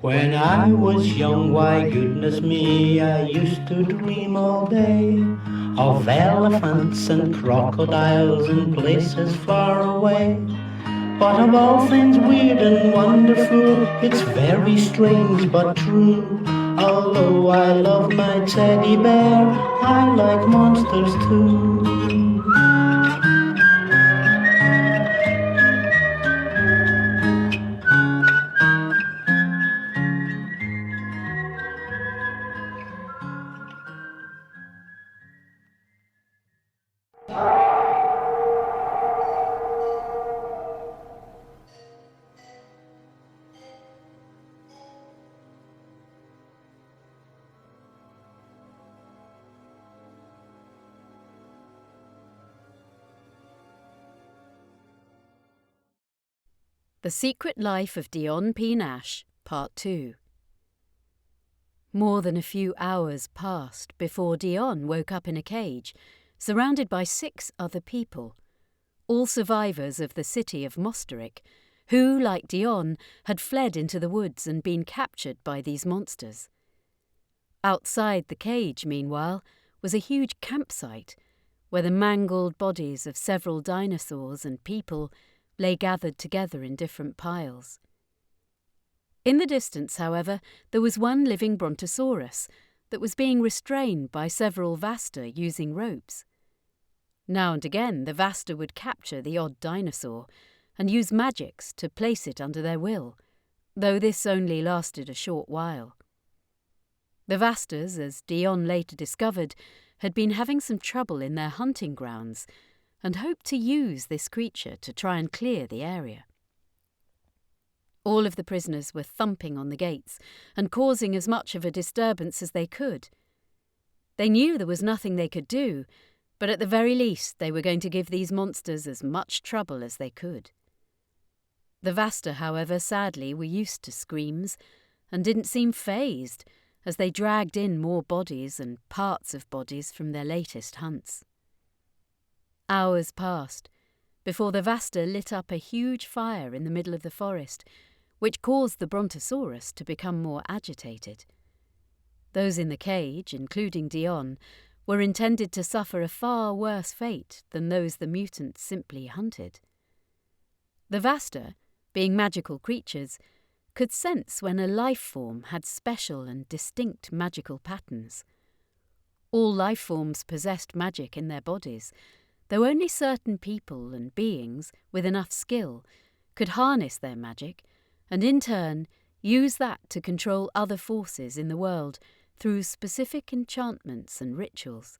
When I was young, why goodness me, I used to dream all day of elephants and crocodiles in places far away. But of all things weird and wonderful, it's very strange but true. Although I love my teddy bear, I like monsters too. The Secret Life of Dionne P Nash, Part 2. More than a few hours passed before Dionne woke up in a cage, surrounded by 6 other people, all survivors of the city of Mosteric, who, like Dionne, had fled into the woods and been captured by these monsters. Outside the cage, meanwhile, was a huge campsite, where the mangled bodies of several dinosaurs and people lay gathered together in different piles. In the distance, however, there was one living brontosaurus that was being restrained by several Vasta using ropes. Now and again the Vasta would capture the odd dinosaur and use magics to place it under their will, though this only lasted a short while. The Vastas, as Dionne later discovered, had been having some trouble in their hunting grounds and hoped to use this creature to try and clear the area. All of the prisoners were thumping on the gates and causing as much of a disturbance as they could. They knew there was nothing they could do, but at the very least they were going to give these monsters as much trouble as they could. The Vasta, however, sadly were used to screams and didn't seem fazed as they dragged in more bodies and parts of bodies from their latest hunts. Hours passed before the Vasta lit up a huge fire in the middle of the forest, which caused the brontosaurus to become more agitated. Those in the cage, including Dionne, were intended to suffer a far worse fate than those the mutants simply hunted. The Vasta, being magical creatures, could sense when a life form had special and distinct magical patterns. All life forms possessed magic in their bodies, though only certain people and beings with enough skill could harness their magic and in turn use that to control other forces in the world through specific enchantments and rituals.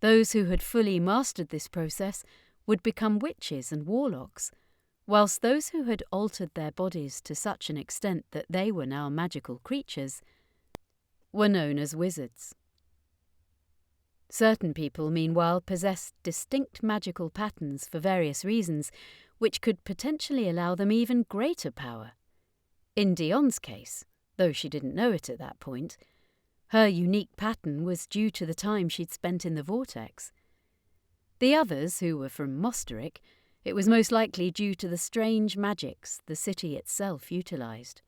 Those who had fully mastered this process would become witches and warlocks, whilst those who had altered their bodies to such an extent that they were now magical creatures were known as wizards. Certain people, meanwhile, possessed distinct magical patterns for various reasons, which could potentially allow them even greater power. In Dionne's case, though she didn't know it at that point, her unique pattern was due to the time she'd spent in the vortex. The others, who were from Mosteric, it was most likely due to the strange magics the city itself utilised.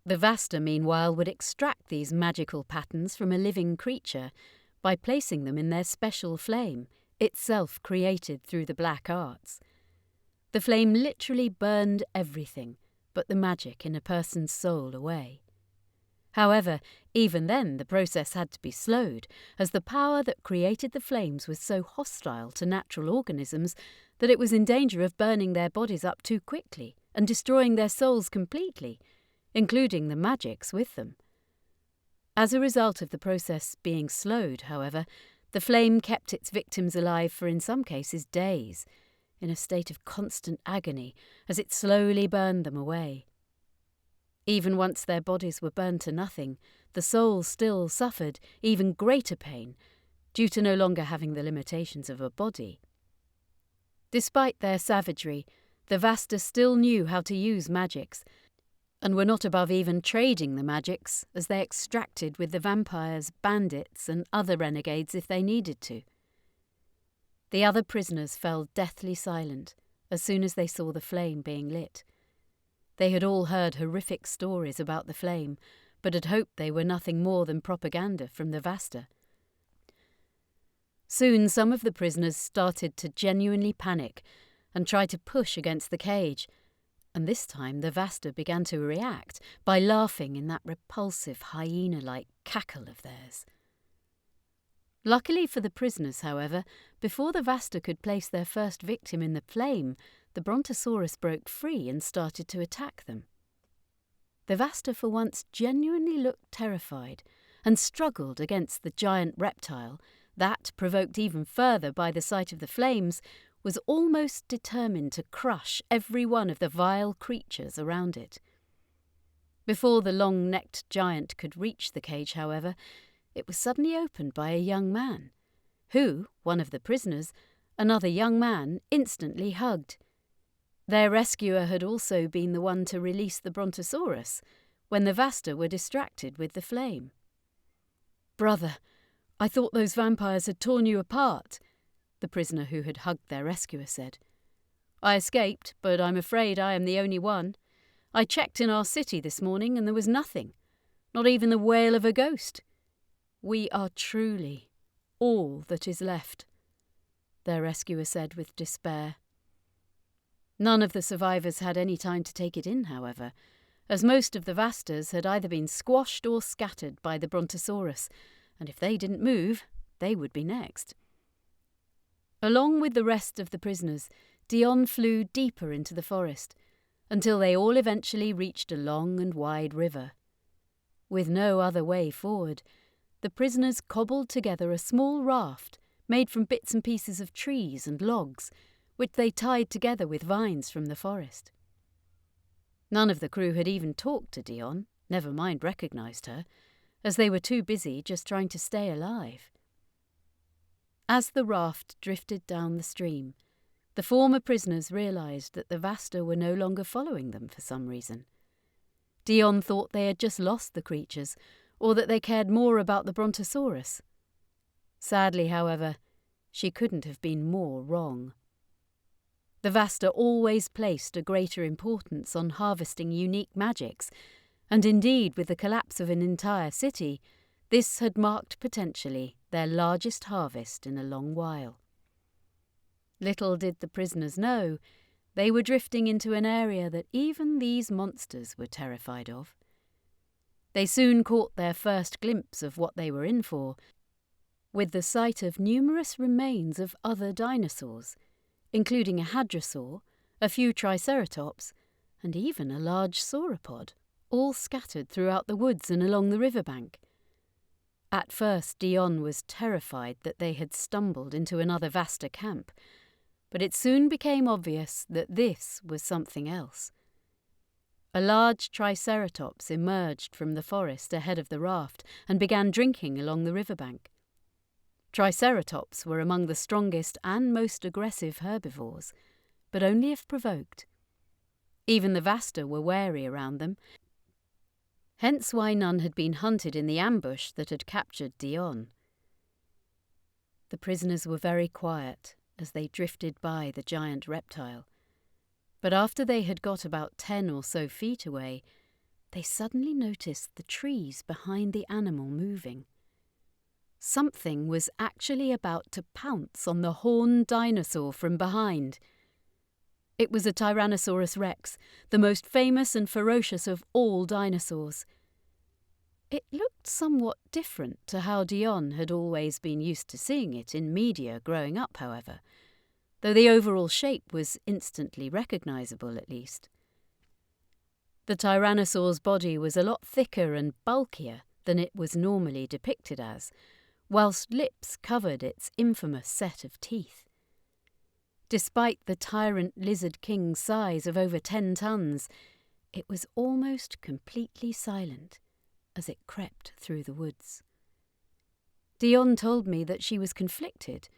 The Vasta, meanwhile, would extract these magical patterns from a living creature by placing them in their special flame, itself created through the black arts. The flame literally burned everything but the magic in a person's soul away. However, even then the process had to be slowed, as the power that created the flames was so hostile to natural organisms that it was in danger of burning their bodies up too quickly and destroying their souls completely, including the magics with them. As a result of the process being slowed, however, the flame kept its victims alive for in some cases days, in a state of constant agony as it slowly burned them away. Even once their bodies were burned to nothing, the soul still suffered even greater pain due to no longer having the limitations of a body. Despite their savagery, the Vasta still knew how to use magics, and were not above even trading the magics as they extracted with the vampires, bandits, and other renegades if they needed to. The other prisoners fell deathly silent as soon as they saw the flame being lit. They had all heard horrific stories about the flame, but had hoped they were nothing more than propaganda from the Vasta. Soon some of the prisoners started to genuinely panic and try to push against the cage, and this time the Vasta began to react by laughing in that repulsive hyena-like cackle of theirs. Luckily for the prisoners, however, before the Vasta could place their first victim in the flame, the Brontosaurus broke free and started to attack them. The Vasta for once genuinely looked terrified and struggled against the giant reptile that, provoked even further by the sight of the flames, was almost determined to crush every one of the vile creatures around it. Before the long-necked giant could reach the cage, however, it was suddenly opened by a young man, who, one of the prisoners, another young man, instantly hugged. Their rescuer had also been the one to release the Brontosaurus, when the Vasta were distracted with the flame. "Brother, I thought those vampires had torn you apart," the prisoner who had hugged their rescuer said. "I escaped, but I'm afraid I am the only one. I checked in our city this morning and there was nothing, not even the wail of a ghost. We are truly all that is left," their rescuer said with despair. None of the survivors had any time to take it in, however, as most of the Vastas had either been squashed or scattered by the Brontosaurus, and if they didn't move, they would be next. Along with the rest of the prisoners, Dionne flew deeper into the forest, until they all eventually reached a long and wide river. With no other way forward, the prisoners cobbled together a small raft made from bits and pieces of trees and logs, which they tied together with vines from the forest. None of the crew had even talked to Dionne, never mind recognised her, as they were too busy just trying to stay alive. As the raft drifted down the stream, the former prisoners realised that the Vasta were no longer following them for some reason. Dionne thought they had just lost the creatures, or that they cared more about the Brontosaurus. Sadly, however, she couldn't have been more wrong. The Vasta always placed a greater importance on harvesting unique magics, and indeed, with the collapse of an entire city, this had marked potentially their largest harvest in a long while. Little did the prisoners know, they were drifting into an area that even these monsters were terrified of. They soon caught their first glimpse of what they were in for, with the sight of numerous remains of other dinosaurs, including a hadrosaur, a few triceratops, and even a large sauropod, all scattered throughout the woods and along the riverbank. At first Dionne was terrified that they had stumbled into another Vasta camp, but it soon became obvious that this was something else. A large triceratops emerged from the forest ahead of the raft and began drinking along the riverbank. Triceratops were among the strongest and most aggressive herbivores, but only if provoked. Even the Vasta were wary around them, hence why none had been hunted in the ambush that had captured Dionne. The prisoners were very quiet as they drifted by the giant reptile, but after they had got about 10 or so feet away, they suddenly noticed the trees behind the animal moving. Something was actually about to pounce on the horned dinosaur from behind. It was a Tyrannosaurus rex, the most famous and ferocious of all dinosaurs. It looked somewhat different to how Dionne had always been used to seeing it in media growing up, however, though the overall shape was instantly recognisable at least. The Tyrannosaur's body was a lot thicker and bulkier than it was normally depicted as, whilst lips covered its infamous set of teeth. Despite the tyrant lizard king's size of over 10 tons, it was almost completely silent as it crept through the woods. Dionne told me that she was conflicted,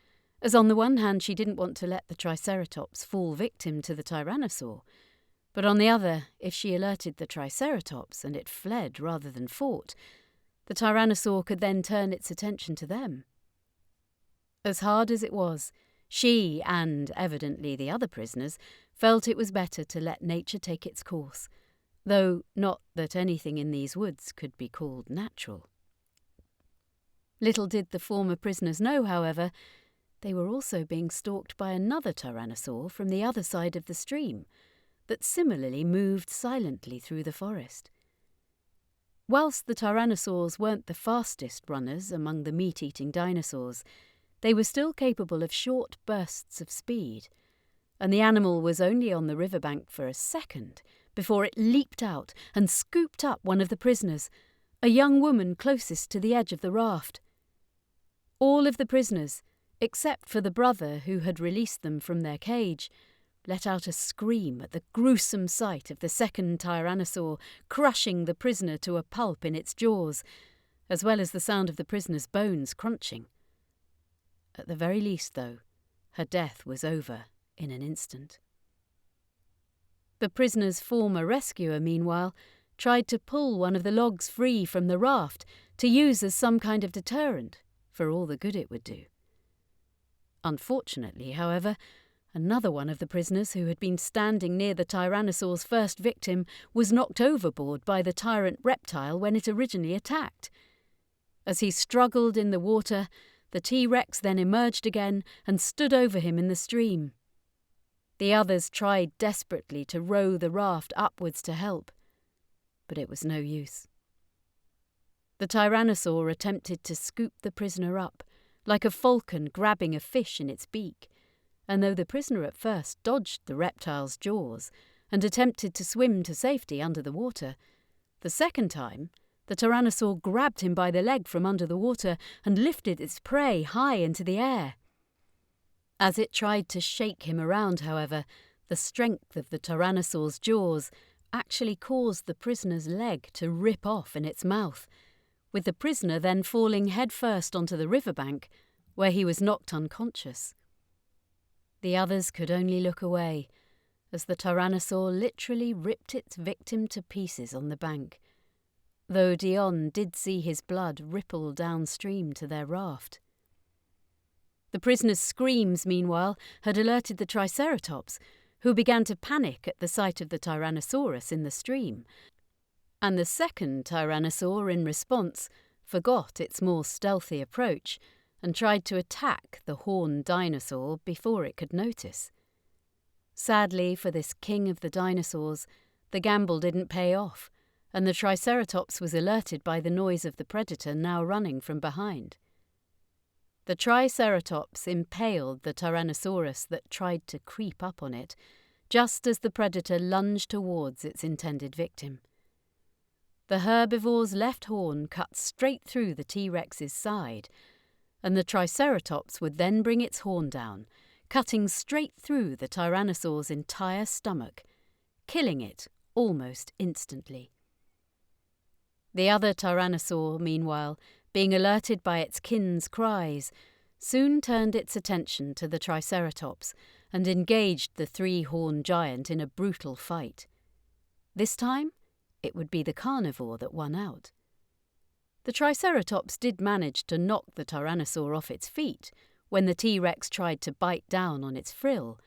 as on the one hand she didn't want to let the Triceratops fall victim to the Tyrannosaur, but on the other, if she alerted the Triceratops and it fled rather than fought, the Tyrannosaur could then turn its attention to them. As hard as it was, she, and evidently the other prisoners, felt it was better to let nature take its course, though not that anything in these woods could be called natural. Little did the former prisoners know, however, they were also being stalked by another tyrannosaur from the other side of the stream, that similarly moved silently through the forest. Whilst the tyrannosaurs weren't the fastest runners among the meat-eating dinosaurs, they were still capable of short bursts of speed, and the animal was only on the riverbank for a second before it leaped out and scooped up one of the prisoners, a young woman closest to the edge of the raft. All of the prisoners, except for the brother who had released them from their cage, let out a scream at the gruesome sight of the second tyrannosaur crushing the prisoner to a pulp in its jaws, as well as the sound of the prisoner's bones crunching. At the very least, though, her death was over in an instant. The prisoner's former rescuer, meanwhile, tried to pull one of the logs free from the raft to use as some kind of deterrent, for all the good it would do. Unfortunately, however, another one of the prisoners who had been standing near the Tyrannosaur's first victim was knocked overboard by the tyrant reptile when it originally attacked. As he struggled in the water, the T-Rex then emerged again and stood over him in the stream. The others tried desperately to row the raft upwards to help, but it was no use. The Tyrannosaur attempted to scoop the prisoner up, like a falcon grabbing a fish in its beak, and though the prisoner at first dodged the reptile's jaws and attempted to swim to safety under the water, the second time the Tyrannosaur grabbed him by the leg from under the water and lifted its prey high into the air. As it tried to shake him around, however, the strength of the Tyrannosaur's jaws actually caused the prisoner's leg to rip off in its mouth, with the prisoner then falling headfirst onto the riverbank, where he was knocked unconscious. The others could only look away, as the Tyrannosaur literally ripped its victim to pieces on the bank, though Dionne did see his blood ripple downstream to their raft. The prisoner's screams, meanwhile, had alerted the Triceratops, who began to panic at the sight of the Tyrannosaurus in the stream, and the second Tyrannosaur, in response, forgot its more stealthy approach and tried to attack the horned dinosaur before it could notice. Sadly for this king of the dinosaurs, the gamble didn't pay off, and the Triceratops was alerted by the noise of the predator now running from behind. The Triceratops impaled the Tyrannosaurus that tried to creep up on it, just as the predator lunged towards its intended victim. The herbivore's left horn cut straight through the T-Rex's side, and the Triceratops would then bring its horn down, cutting straight through the Tyrannosaur's entire stomach, killing it almost instantly. The other Tyrannosaur, meanwhile, being alerted by its kin's cries, soon turned its attention to the Triceratops and engaged the three-horned giant in a brutal fight. This time, it would be the carnivore that won out. The Triceratops did manage to knock the Tyrannosaur off its feet when the T-Rex tried to bite down on its frill,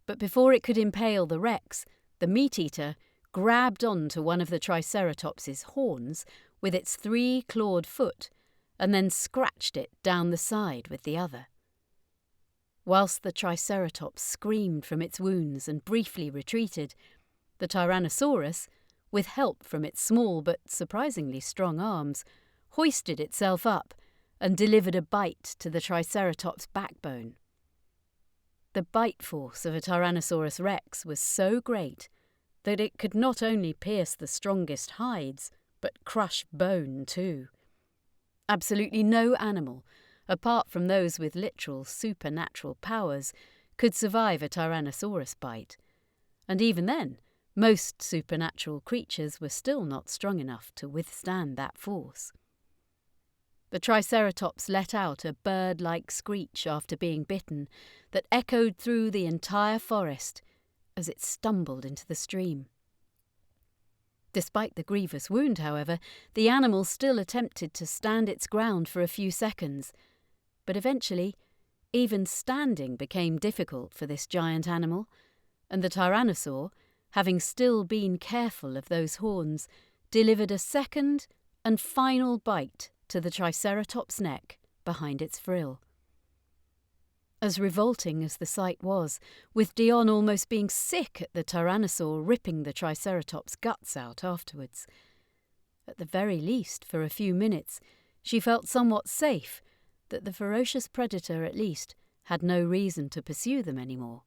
but before it could impale the Rex, the meat-eater grabbed onto one of the Triceratops's horns with its three-clawed foot and then scratched it down the side with the other. Whilst the Triceratops screamed from its wounds and briefly retreated, the Tyrannosaurus, with help from its small but surprisingly strong arms, hoisted itself up and delivered a bite to the Triceratops' backbone. The bite force of a Tyrannosaurus rex was so great that it could not only pierce the strongest hides, but crush bone too. Absolutely no animal, apart from those with literal supernatural powers, could survive a Tyrannosaurus bite, and even then, most supernatural creatures were still not strong enough to withstand that force. The Triceratops let out a bird-like screech after being bitten that echoed through the entire forest as it stumbled into the stream. Despite the grievous wound, however, the animal still attempted to stand its ground for a few seconds, but eventually, even standing became difficult for this giant animal, and the Tyrannosaur, having still been careful of those horns, delivered a second and final bite to the Triceratops' neck behind its frill. As revolting as the sight was, with Dionne almost being sick at the Tyrannosaur ripping the Triceratops' guts out afterwards, at the very least, for a few minutes, she felt somewhat safe that the ferocious predator at least had no reason to pursue them anymore.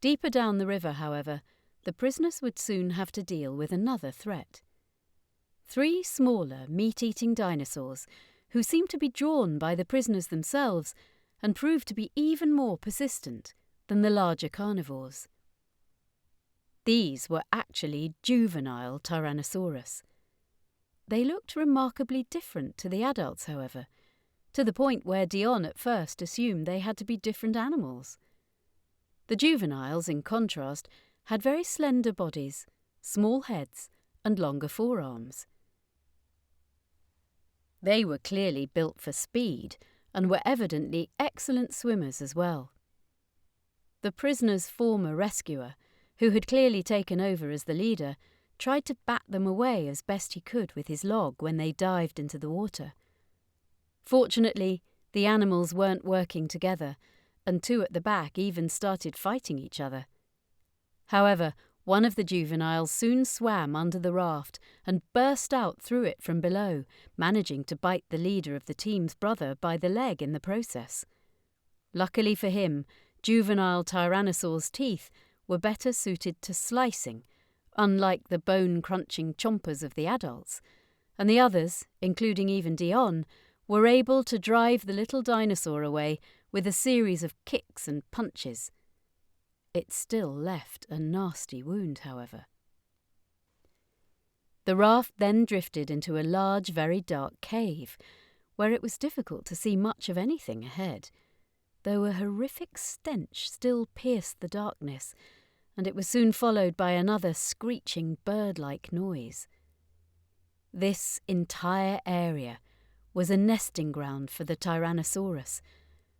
Deeper down the river, however, the prisoners would soon have to deal with another threat. 3 smaller, meat-eating dinosaurs, who seemed to be drawn by the prisoners themselves and proved to be even more persistent than the larger carnivores. These were actually juvenile Tyrannosaurus. They looked remarkably different to the adults, however, to the point where Dionne at first assumed they had to be different animals. The juveniles, in contrast, had very slender bodies, small heads, and longer forearms. They were clearly built for speed and were evidently excellent swimmers as well. The prisoner's former rescuer, who had clearly taken over as the leader, tried to bat them away as best he could with his log when they dived into the water. Fortunately, the animals weren't working together, and 2 at the back even started fighting each other. However, one of the juveniles soon swam under the raft and burst out through it from below, managing to bite the leader of the team's brother by the leg in the process. Luckily for him, juvenile Tyrannosaur's teeth were better suited to slicing, unlike the bone-crunching chompers of the adults, and the others, including even Dionne, were able to drive the little dinosaur away with a series of kicks and punches. It still left a nasty wound, however. The raft then drifted into a large, very dark cave, where it was difficult to see much of anything ahead, though a horrific stench still pierced the darkness, and it was soon followed by another screeching bird-like noise. This entire area was a nesting ground for the Tyrannosaurus,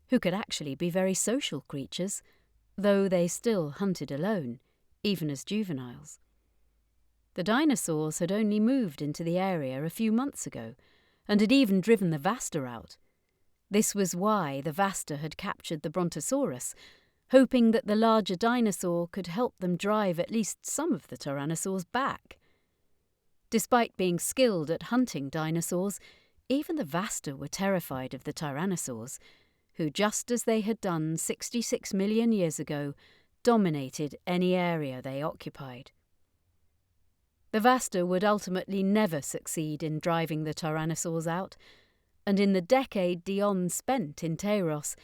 who could actually be very social creatures, though they still hunted alone, even as juveniles. The dinosaurs had only moved into the area a few months ago, and had even driven the Vasta out. This was why the Vasta had captured the Brontosaurus, hoping that the larger dinosaur could help them drive at least some of the Tyrannosaurs back. Despite being skilled at hunting dinosaurs, even the Vasta were terrified of the Tyrannosaurs, who, just as they had done 66 million years ago, dominated any area they occupied. The Vasta would ultimately never succeed in driving the Tyrannosaurs out, and in the decade Dionne spent in Tairos,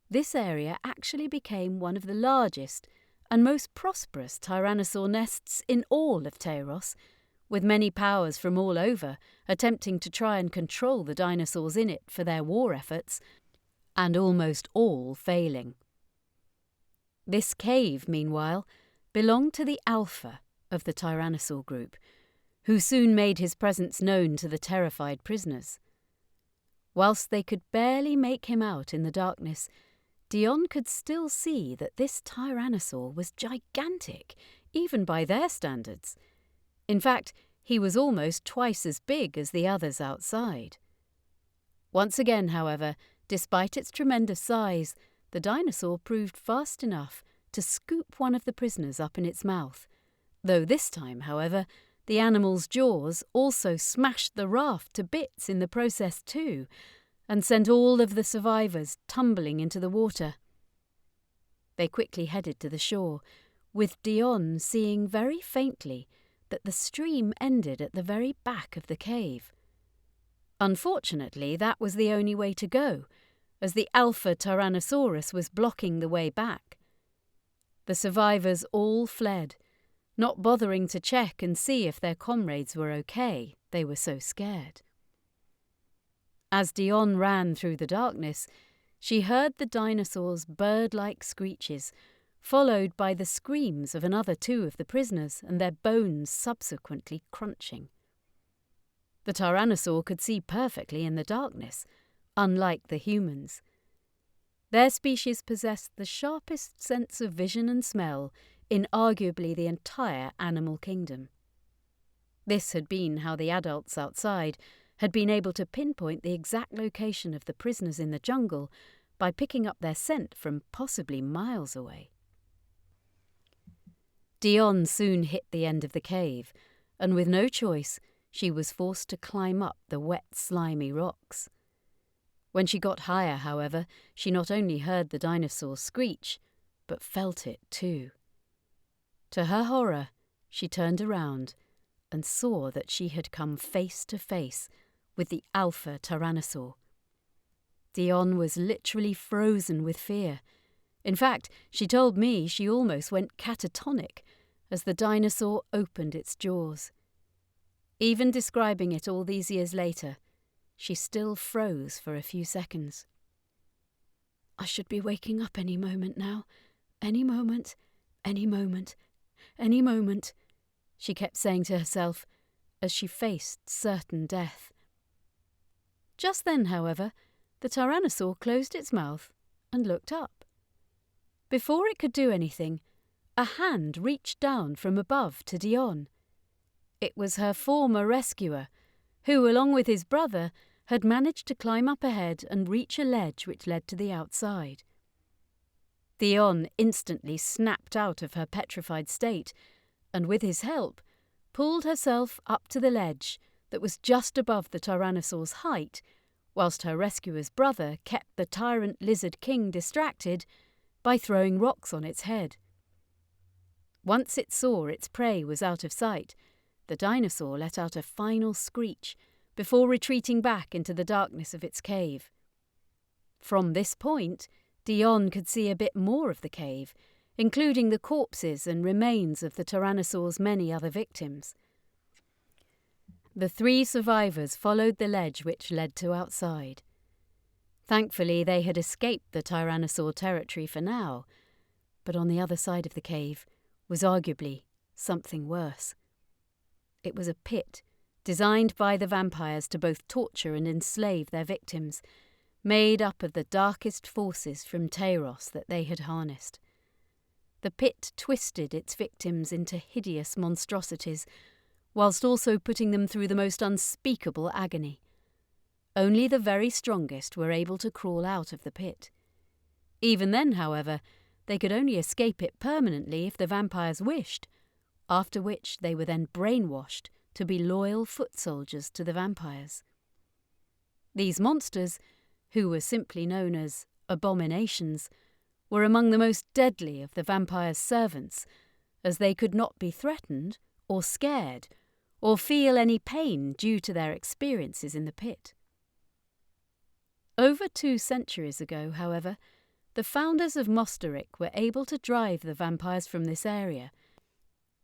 this area actually became one of the largest and most prosperous Tyrannosaur nests in all of Tairos, with many powers from all over attempting to try and control the dinosaurs in it for their war efforts, and almost all failing. This cave, meanwhile, belonged to the alpha of the Tyrannosaur group, who soon made his presence known to the terrified prisoners. Whilst they could barely make him out in the darkness, Dionne could still see that this Tyrannosaur was gigantic, even by their standards. In fact, he was almost twice as big as the others outside. Once again, however, despite its tremendous size, the dinosaur proved fast enough to scoop one of the prisoners up in its mouth, though this time, however, the animal's jaws also smashed the raft to bits in the process too, and sent all of the survivors tumbling into the water. They quickly headed to the shore, with Dionne seeing very faintly that the stream ended at the very back of the cave. Unfortunately, that was the only way to go, as the Alpha Tyrannosaurus was blocking the way back. The survivors all fled, not bothering to check and see if their comrades were okay, they were so scared. As Dionne ran through the darkness, she heard the dinosaur's bird-like screeches, followed by the screams of another 2 of the prisoners and their bones subsequently crunching. The Tyrannosaur could see perfectly in the darkness, unlike the humans. Their species possessed the sharpest sense of vision and smell in arguably the entire animal kingdom. This had been how the adults outside had been able to pinpoint the exact location of the prisoners in the jungle by picking up their scent from possibly miles away. Dionne soon hit the end of the cave, and with no choice, she was forced to climb up the wet, slimy rocks. When she got higher, however, she not only heard the dinosaurs screech, but felt it too. To her horror, she turned around and saw that she had come face to face with the alpha Tyrannosaur. Dionne was literally frozen with fear. In fact, she told me she almost went catatonic as the dinosaur opened its jaws. Even describing it all these years later, she still froze for a few seconds. "I should be waking up any moment now. Any moment, any moment, any moment," she kept saying to herself as she faced certain death. Just then, however, the Tyrannosaur closed its mouth and looked up. Before it could do anything, a hand reached down from above to Dionne. It was her former rescuer, who, along with his brother, had managed to climb up ahead and reach a ledge which led to the outside. Dionne instantly snapped out of her petrified state, and with his help, pulled herself up to the ledge that was just above the Tyrannosaur's height, whilst her rescuer's brother kept the tyrant lizard king distracted by throwing rocks on its head. Once it saw its prey was out of sight, the dinosaur let out a final screech before retreating back into the darkness of its cave. From this point, Dionne could see a bit more of the cave, including the corpses and remains of the Tyrannosaur's many other victims. The 3 survivors followed the ledge which led to outside. Thankfully, they had escaped the Tyrannosaur territory for now, but on the other side of the cave was arguably something worse. It was a pit designed by the vampires to both torture and enslave their victims, made up of the darkest forces from Tairos that they had harnessed. The pit twisted its victims into hideous monstrosities, whilst also putting them through the most unspeakable agony. Only the very strongest were able to crawl out of the pit. Even then, however, they could only escape it permanently if the vampires wished, after which they were then brainwashed to be loyal foot soldiers to the vampires. These monsters, who were simply known as abominations, were among the most deadly of the vampires' servants, as they could not be threatened or scared or feel any pain due to their experiences in the pit. Over 2 centuries ago, however, the founders of Mosteric were able to drive the vampires from this area,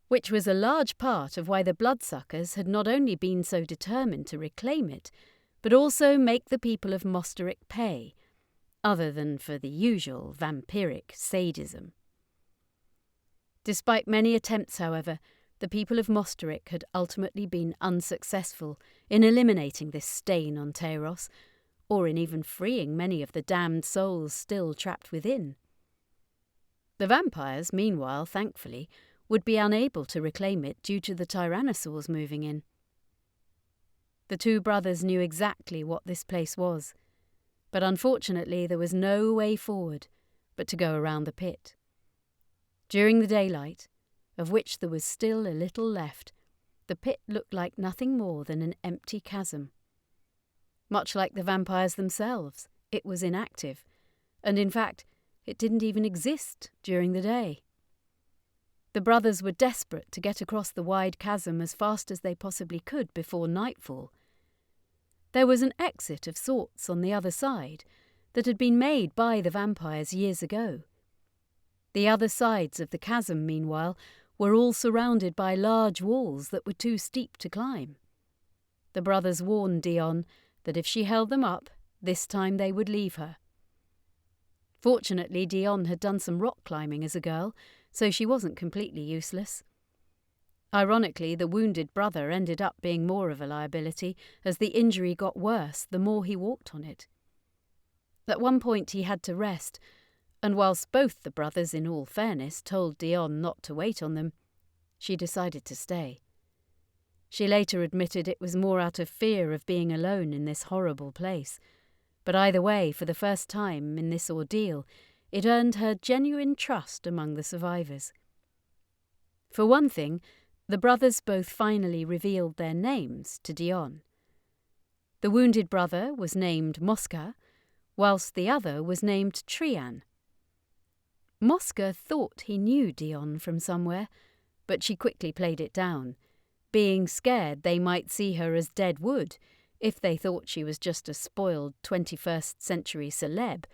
which was a large part of why the bloodsuckers had not only been so determined to reclaim it, but also make the people of Mosteric pay, other than for the usual vampiric sadism. Despite many attempts, however, the people of Mosteric had ultimately been unsuccessful in eliminating this stain on Tairos, or in even freeing many of the damned souls still trapped within. The vampires, meanwhile, thankfully, would be unable to reclaim it due to the Tyrannosaurs moving in. The 2 brothers knew exactly what this place was, but unfortunately there was no way forward but to go around the pit. During the daylight, of which there was still a little left, the pit looked like nothing more than an empty chasm. Much like the vampires themselves, it was inactive, and in fact, it didn't even exist during the day. The brothers were desperate to get across the wide chasm as fast as they possibly could before nightfall. There was an exit of sorts on the other side that had been made by the vampires years ago. The other sides of the chasm, meanwhile, were all surrounded by large walls that were too steep to climb. The brothers warned Dionne that if she held them up, this time they would leave her. Fortunately, Dionne had done some rock climbing as a girl, so she wasn't completely useless. Ironically, the wounded brother ended up being more of a liability, as the injury got worse the more he walked on it. At one point he had to rest, and whilst both the brothers, in all fairness, told Dionne not to wait on them, she decided to stay. She later admitted it was more out of fear of being alone in this horrible place, but either way, for the first time in this ordeal, it earned her genuine trust among the survivors. For one thing, the brothers both finally revealed their names to Dionne. The wounded brother was named Mosca, whilst the other was named Trian. Mosca thought he knew Dionne from somewhere, but she quickly played it down, being scared they might see her as dead wood if they thought she was just a spoiled 21st century celeb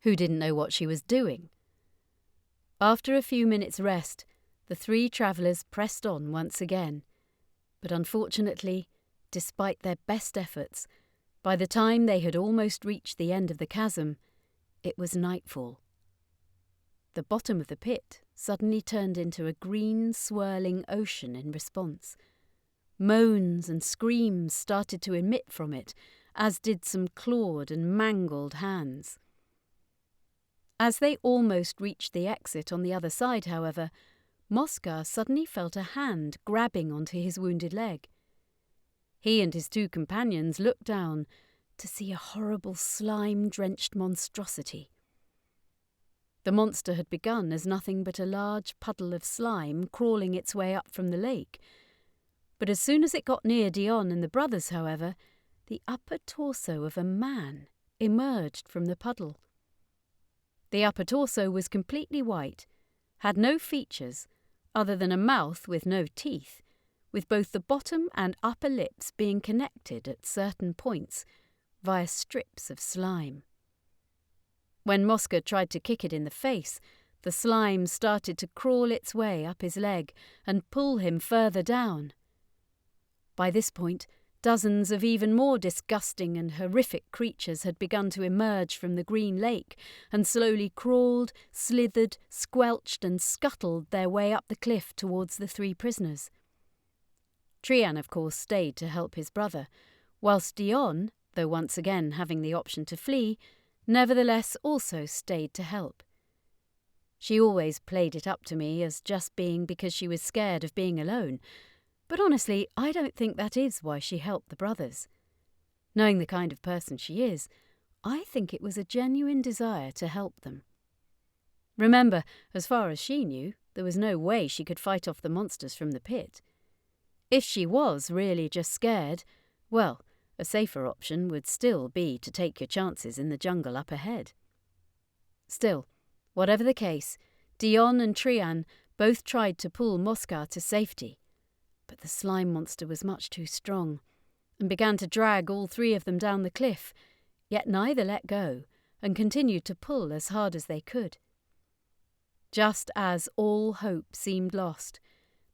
who didn't know what she was doing. After a few minutes' rest, the three travellers pressed on once again, but unfortunately, despite their best efforts, by the time they had almost reached the end of the chasm, it was nightfall. The bottom of the pit suddenly turned into a green, swirling ocean in response. Moans and screams started to emit from it, as did some clawed and mangled hands. As they almost reached the exit on the other side, however, Mosca suddenly felt a hand grabbing onto his wounded leg. He and his two companions looked down to see a horrible slime-drenched monstrosity. The monster had begun as nothing but a large puddle of slime crawling its way up from the lake. But as soon as it got near Dionne and the brothers, however, the upper torso of a man emerged from the puddle. The upper torso was completely white, had no features other than a mouth with no teeth, with both the bottom and upper lips being connected at certain points via strips of slime. When Mosca tried to kick it in the face, the slime started to crawl its way up his leg and pull him further down. By this point, dozens of even more disgusting and horrific creatures had begun to emerge from the green lake and slowly crawled, slithered, squelched and scuttled their way up the cliff towards the three prisoners. Trian, of course, stayed to help his brother, whilst Dionne, though once again having the option to flee, nevertheless also stayed to help. She always played it up to me as just being because she was scared of being alone, but honestly, I don't think that is why she helped the brothers. Knowing the kind of person she is, I think it was a genuine desire to help them. Remember, as far as she knew, there was no way she could fight off the monsters from the pit. If she was really just scared, well, a safer option would still be to take your chances in the jungle up ahead. Still, whatever the case, Dionne and Trian both tried to pull Mosca to safety, but the slime monster was much too strong and began to drag all three of them down the cliff, yet neither let go and continued to pull as hard as they could. Just as all hope seemed lost,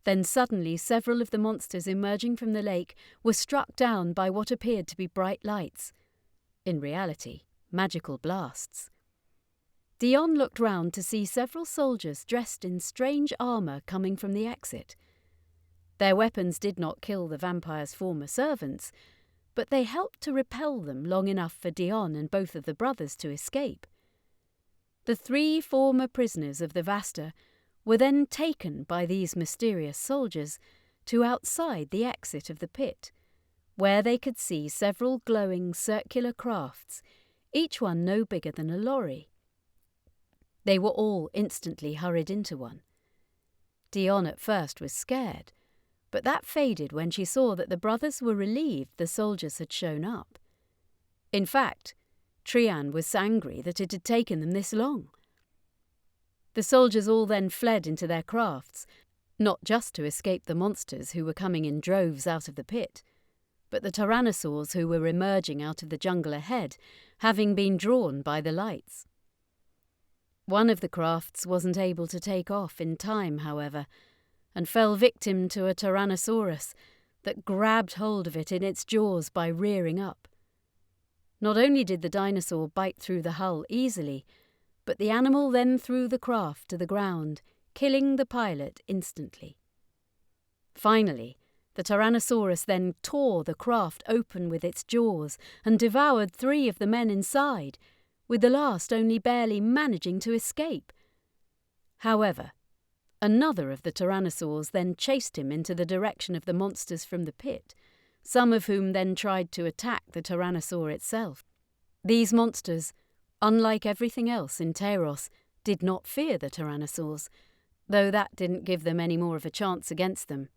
then suddenly several of the monsters emerging from the lake were struck down by what appeared to be bright lights. In reality, magical blasts. Dionne looked round to see several soldiers dressed in strange armour coming from the exit. Their weapons did not kill the vampire's former servants, but they helped to repel them long enough for Dionne and both of the brothers to escape. The three former prisoners of the Vasta were then taken by these mysterious soldiers to outside the exit of the pit, where they could see several glowing circular crafts, each one no bigger than a lorry. They were all instantly hurried into one. Dionne at first was scared, but that faded when she saw that the brothers were relieved the soldiers had shown up. In fact, Trian was angry that it had taken them this long. The soldiers all then fled into their crafts, not just to escape the monsters who were coming in droves out of the pit, but the Tyrannosaurs who were emerging out of the jungle ahead, having been drawn by the lights. One of the crafts wasn't able to take off in time, however, and fell victim to a Tyrannosaurus that grabbed hold of it in its jaws by rearing up. Not only did the dinosaur bite through the hull easily, but the animal then threw the craft to the ground, killing the pilot instantly. Finally, the Tyrannosaurus then tore the craft open with its jaws and devoured three of the men inside, with the last only barely managing to escape. However, another of the Tyrannosaurs then chased him into the direction of the monsters from the pit, some of whom then tried to attack the Tyrannosaur itself. These monsters, unlike everything else in Tairos, did not fear the Tyrannosaurs, though that didn't give them any more of a chance against them.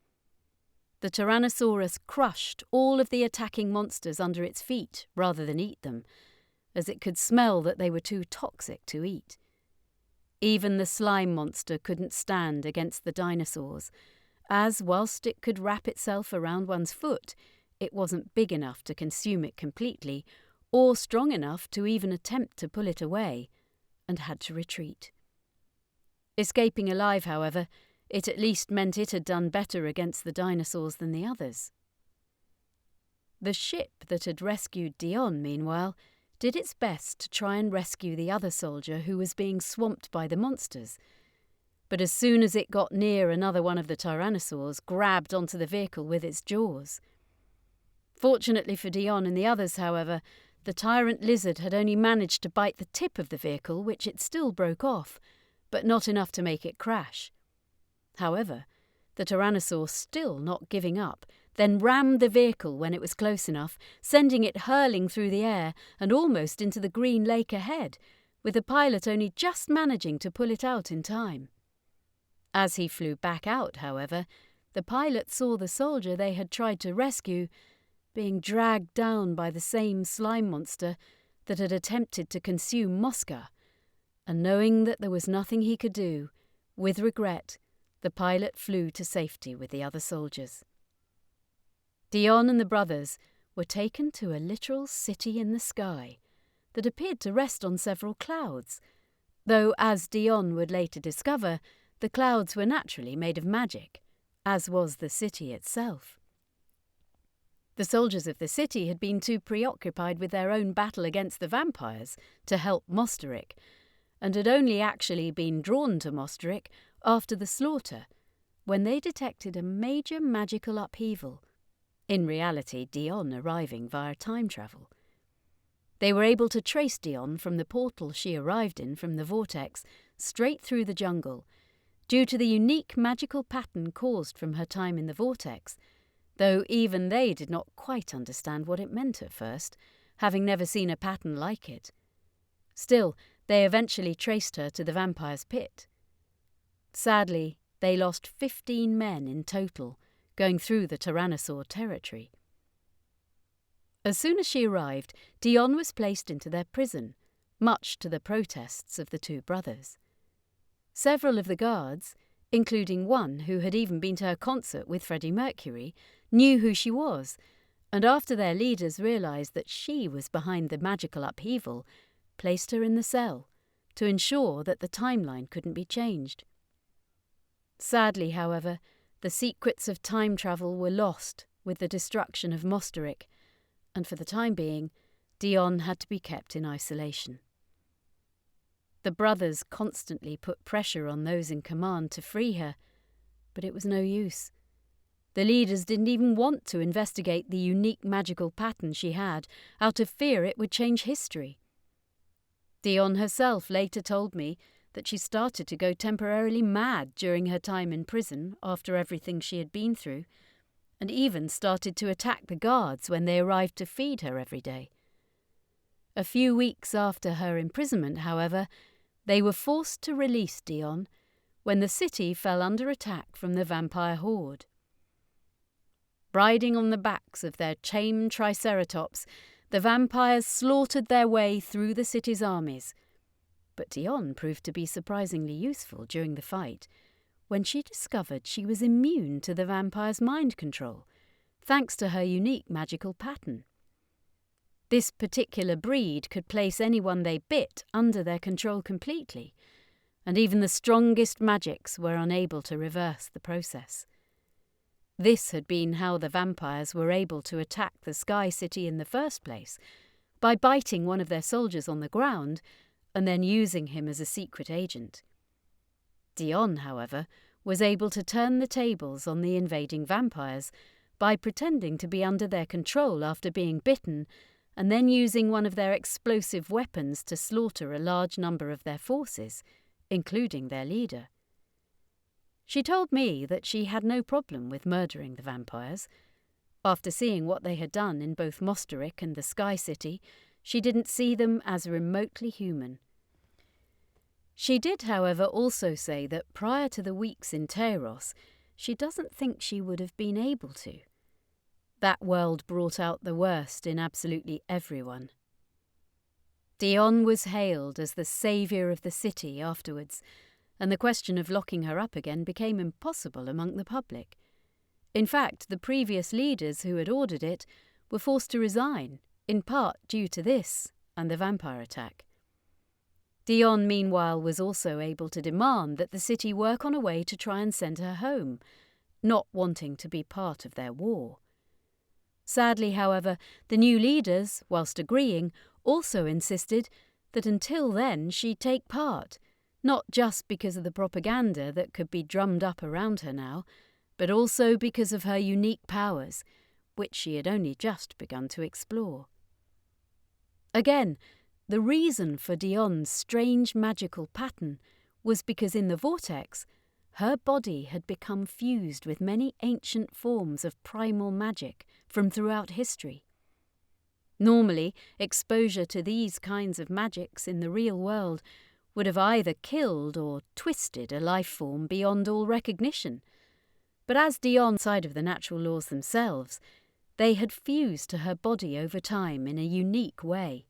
The Tyrannosaurus crushed all of the attacking monsters under its feet rather than eat them, as it could smell that they were too toxic to eat. Even the slime monster couldn't stand against the dinosaurs, as whilst it could wrap itself around one's foot, it wasn't big enough to consume it completely, or strong enough to even attempt to pull it away, and had to retreat. Escaping alive, however, it at least meant it had done better against the dinosaurs than the others. The ship that had rescued Dionne, meanwhile, did its best to try and rescue the other soldier who was being swamped by the monsters, but as soon as it got near, another one of the Tyrannosaurs grabbed onto the vehicle with its jaws. Fortunately for Dionne and the others, however, the tyrant lizard had only managed to bite the tip of the vehicle, which it still broke off, but not enough to make it crash. However, the Tyrannosaur, still not giving up, then rammed the vehicle when it was close enough, sending it hurling through the air and almost into the green lake ahead, with the pilot only just managing to pull it out in time. As he flew back out, however, the pilot saw the soldier they had tried to rescue being dragged down by the same slime monster that had attempted to consume Mosca, and knowing that there was nothing he could do, with regret, the pilot flew to safety with the other soldiers. Dionne and the brothers were taken to a literal city in the sky that appeared to rest on several clouds, though, as Dionne would later discover, the clouds were naturally made of magic, as was the city itself. The soldiers of the city had been too preoccupied with their own battle against the vampires to help Mosteric, and had only actually been drawn to Mosteric after the slaughter, when they detected a major magical upheaval, in reality Dionne arriving via time travel. They were able to trace Dionne from the portal she arrived in from the vortex straight through the jungle, due to the unique magical pattern caused from her time in the vortex, though even they did not quite understand what it meant at first, having never seen a pattern like it. Still, they eventually traced her to the vampire's pit. Sadly, they lost 15 men in total, going through the Tyrannosaur territory. As soon as she arrived, Dionne was placed into their prison, much to the protests of the two brothers. Several of the guards, including one who had even been to her concert with Freddie Mercury, knew who she was, and after their leaders realised that she was behind the magical upheaval, placed her in the cell to ensure that the timeline couldn't be changed. Sadly, however, the secrets of time travel were lost with the destruction of Mosteric, and for the time being, Dionne had to be kept in isolation. The brothers constantly put pressure on those in command to free her, but it was no use. The leaders didn't even want to investigate the unique magical pattern she had, out of fear it would change history. Dionne herself later told me that she started to go temporarily mad during her time in prison after everything she had been through, and even started to attack the guards when they arrived to feed her every day. A few weeks after her imprisonment, however, they were forced to release Dionne when the city fell under attack from the vampire horde. Riding on the backs of their chained triceratops, the vampires slaughtered their way through the city's armies, but Dionne proved to be surprisingly useful during the fight, when she discovered she was immune to the vampire's mind control, thanks to her unique magical pattern. This particular breed could place anyone they bit under their control completely, and even the strongest magics were unable to reverse the process. This had been how the vampires were able to attack the Sky City in the first place, by biting one of their soldiers on the ground and then using him as a secret agent. Dionne, however, was able to turn the tables on the invading vampires by pretending to be under their control after being bitten and then using one of their explosive weapons to slaughter a large number of their forces, including their leader. She told me that she had no problem with murdering the vampires. After seeing what they had done in both Mosteric and the Sky City, she didn't see them as remotely human. She did, however, also say that prior to the weeks in Tairos, she doesn't think she would have been able to. That world brought out the worst in absolutely everyone. Dionne was hailed as the saviour of the city afterwards, and the question of locking her up again became impossible among the public. In fact, the previous leaders who had ordered it were forced to resign, in part due to this and the vampire attack. Dionne, meanwhile, was also able to demand that the city work on a way to try and send her home, not wanting to be part of their war. Sadly, however, the new leaders, whilst agreeing, also insisted that until then she take part, not just because of the propaganda that could be drummed up around her now, but also because of her unique powers, which she had only just begun to explore. Again, the reason for Dionne's strange magical pattern was because in the vortex, her body had become fused with many ancient forms of primal magic from throughout history. Normally, exposure to these kinds of magics in the real world would have either killed or twisted a life form beyond all recognition. But as Dionne's side of the natural laws themselves, they had fused to her body over time in a unique way.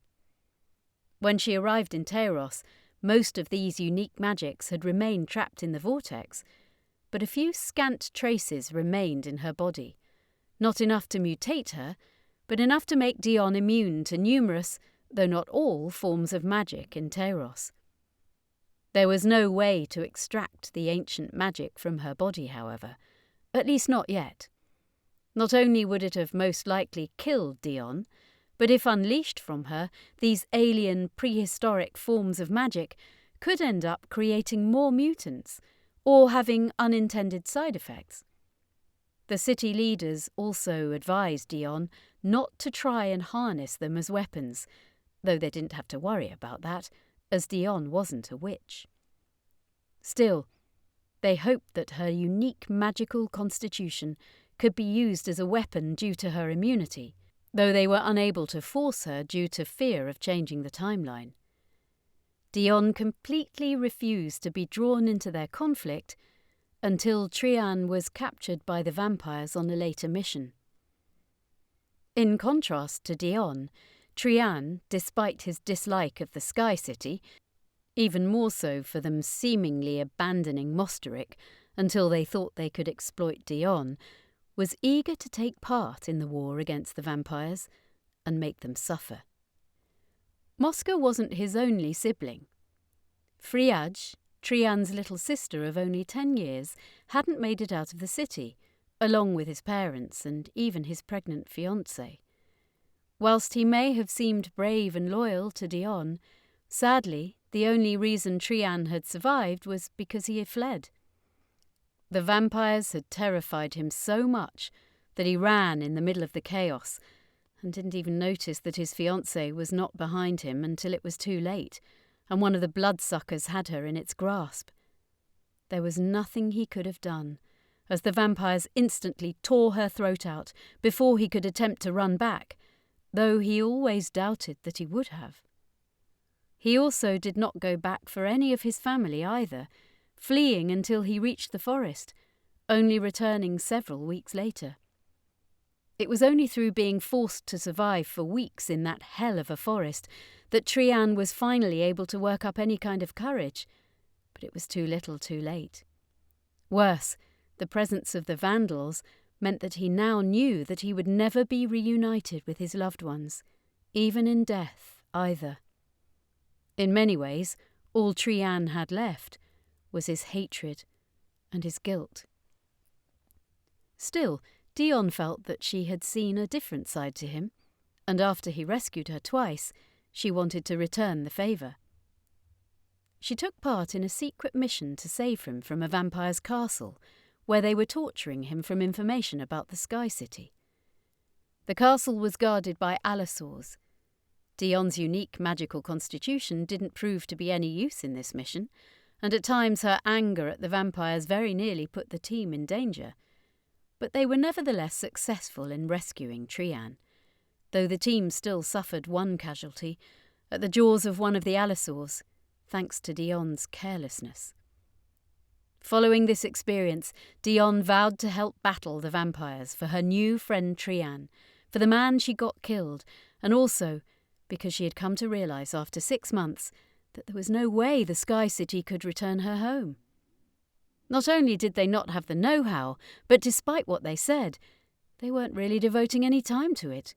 When she arrived in Tairos, most of these unique magics had remained trapped in the vortex, but a few scant traces remained in her body, not enough to mutate her, but enough to make Dionne immune to numerous, though not all, forms of magic in Tairos. There was no way to extract the ancient magic from her body, however, at least not yet. Not only would it have most likely killed Dionne, but if unleashed from her, these alien prehistoric forms of magic could end up creating more mutants, or having unintended side effects. The city leaders also advised Dionne not to try and harness them as weapons, though they didn't have to worry about that, as Dionne wasn't a witch. Still, they hoped that her unique magical constitution could be used as a weapon due to her immunity, though they were unable to force her due to fear of changing the timeline. Dionne completely refused to be drawn into their conflict until Trian was captured by the vampires on a later mission. In contrast to Dionne, Trian, despite his dislike of the Sky City, even more so for them seemingly abandoning Mosteric until they thought they could exploit Dionne, was eager to take part in the war against the vampires and make them suffer. Mosca wasn't his only sibling. Friage, Trian's little sister of only 10 years, hadn't made it out of the city, along with his parents and even his pregnant fiancée. Whilst he may have seemed brave and loyal to Dionne, sadly, the only reason Trian had survived was because he had fled. The vampires had terrified him so much that he ran in the middle of the chaos and didn't even notice that his fiancée was not behind him until it was too late, and one of the bloodsuckers had her in its grasp. There was nothing he could have done, as the vampires instantly tore her throat out before he could attempt to run back, though he always doubted that he would have. He also did not go back for any of his family either, fleeing until he reached the forest, only returning several weeks later. It was only through being forced to survive for weeks in that hell of a forest that Trian was finally able to work up any kind of courage, but it was too little too late. Worse, the presence of the Vandals meant that he now knew that he would never be reunited with his loved ones, even in death either. In many ways, all Trian had left was his hatred and his guilt. Still, Dionne felt that she had seen a different side to him, and after he rescued her twice, she wanted to return the favour. She took part in a secret mission to save him from a vampire's castle, where they were torturing him from information about the Sky City. The castle was guarded by allosaurs, Dionne's unique magical constitution didn't prove to be any use in this mission, and at times her anger at the vampires very nearly put the team in danger. But they were nevertheless successful in rescuing Trian, though the team still suffered one casualty at the jaws of one of the Allosaurs, thanks to Dionne's carelessness. Following this experience, Dionne vowed to help battle the vampires for her new friend Trian, for the man she got killed, and also because she had come to realise after 6 months that there was no way the Sky City could return her home. Not only did they not have the know-how, but despite what they said, they weren't really devoting any time to it.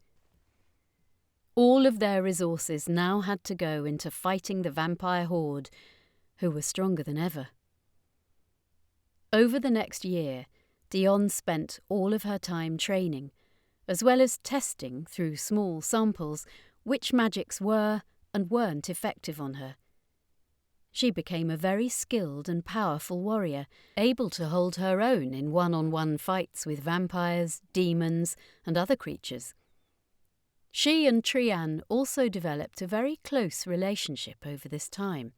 All of their resources now had to go into fighting the vampire horde, who were stronger than ever. Over the next year, Dionne spent all of her time training, as well as testing through small samples which magics were and weren't effective on her. She became a very skilled and powerful warrior, able to hold her own in one-on-one fights with vampires, demons, and other creatures. She and Trian also developed a very close relationship over this time,